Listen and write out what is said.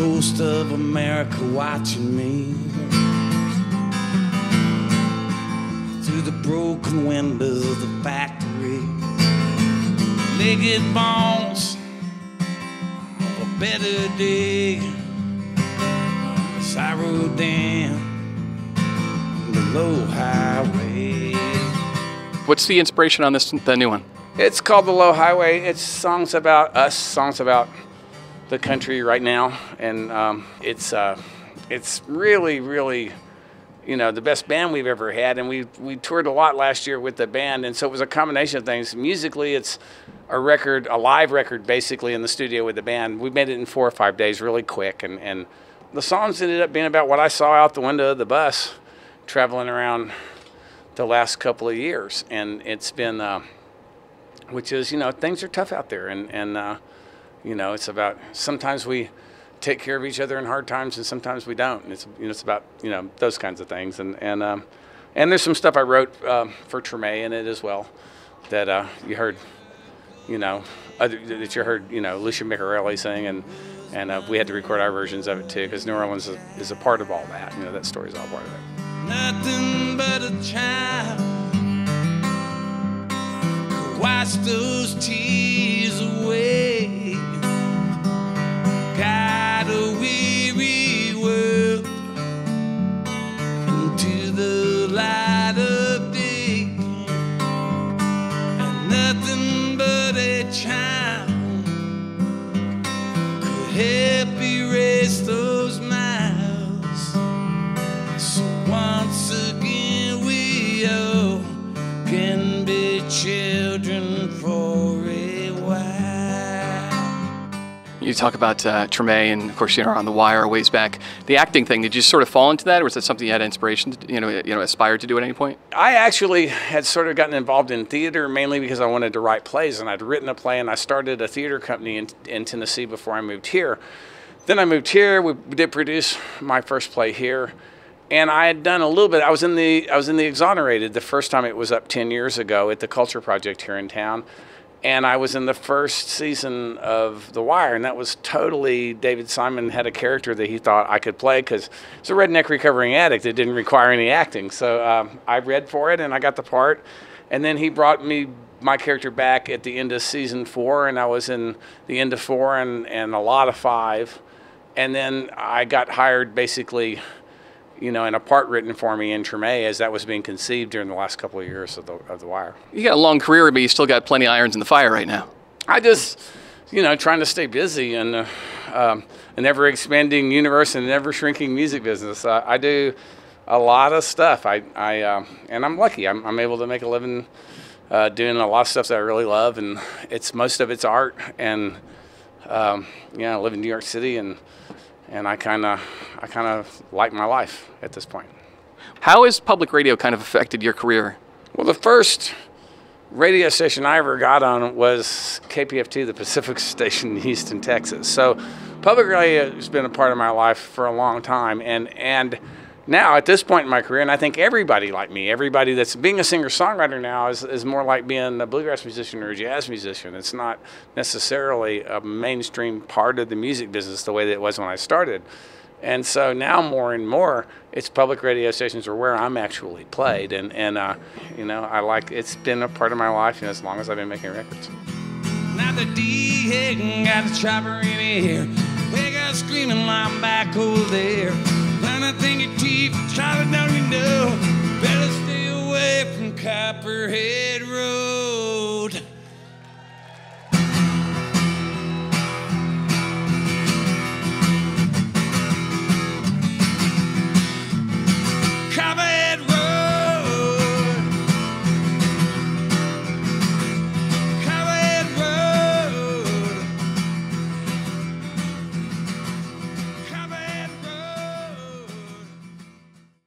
coast of America watching me through the broken windows of the factory. Naked bones of a better day as I rode down the low highway. What's the inspiration on the new one? It's called The Low Highway. It's songs about us, songs about the country right now, and it's really, really, you know, the best band we've ever had, and we toured a lot last year with the band, and so it was a combination of things. Musically, it's a record, a live record, basically in the studio with the band. We made it in 4 or 5 days, really quick, and the songs ended up being about what I saw out the window of the bus traveling around the last couple of years, and it's been, which is, you know, things are tough out there, and you know, it's about sometimes we take care of each other in hard times, and sometimes we don't. And it's, you know, it's about, you know, those kinds of things, and there's some stuff I wrote for Treme in it as well, that you heard, you know, that you heard, you know, Lucia Earle sing, and we had to record our versions of it too, because New Orleans is a part of all that. You know, that story's all part of it. Nothing but a child could wash those tears away. Guide a weary world into the light of day, and nothing but a child could help erase those miles. So once again we all can be children for a while. You talk about Treme, and of course, you know, on The Wire a ways back. The acting thing, did you sort of fall into that, or was that something you had inspiration to, you know, aspired to do at any point? I actually had sort of gotten involved in theater mainly because I wanted to write plays, and I'd written a play, and I started a theater company in Tennessee before I moved here. Then I moved here. We did produce my first play here, and I had done a little bit. I was in the Exonerated the first time it was up 10 years ago at the Culture Project here in town. And I was in the first season of The Wire, and that was totally, David Simon had a character that he thought I could play because it's a redneck recovering addict that didn't require any acting. So I read for it, and I got the part. And then he brought my character back at the end of season 4, and I was in the end of 4 and a lot of 5. And then I got hired basically, you know, in a part written for me in Treme as that was being conceived during the last couple of years of the Wire. You got a long career, but you still got plenty of irons in the fire right now. I just, you know, trying to stay busy in an ever-expanding universe and an ever-shrinking music business. I do a lot of stuff. And I'm lucky. I'm able to make a living doing a lot of stuff that I really love, and most of it's art. And yeah, I live in New York City, and I kind of like my life at this point. How has public radio kind of affected your career? Well, the first radio station I ever got on was KPF2, the Pacific station in Houston, Texas. So public radio has been a part of my life for a long time. And now at this point in my career, and I think everybody like me, everybody that's being a singer-songwriter now is more like being a bluegrass musician or a jazz musician. It's not necessarily a mainstream part of the music business the way that it was when I started. And so now more and more, it's public radio stations are where I'm actually played. And you know, it's been a part of my life, you know, as long as I've been making records. Now the D got a chopper in here. We got screaming I'm back over there. And I think your teeth, Charlie, don't you know? Better stay away from Copperhead Road.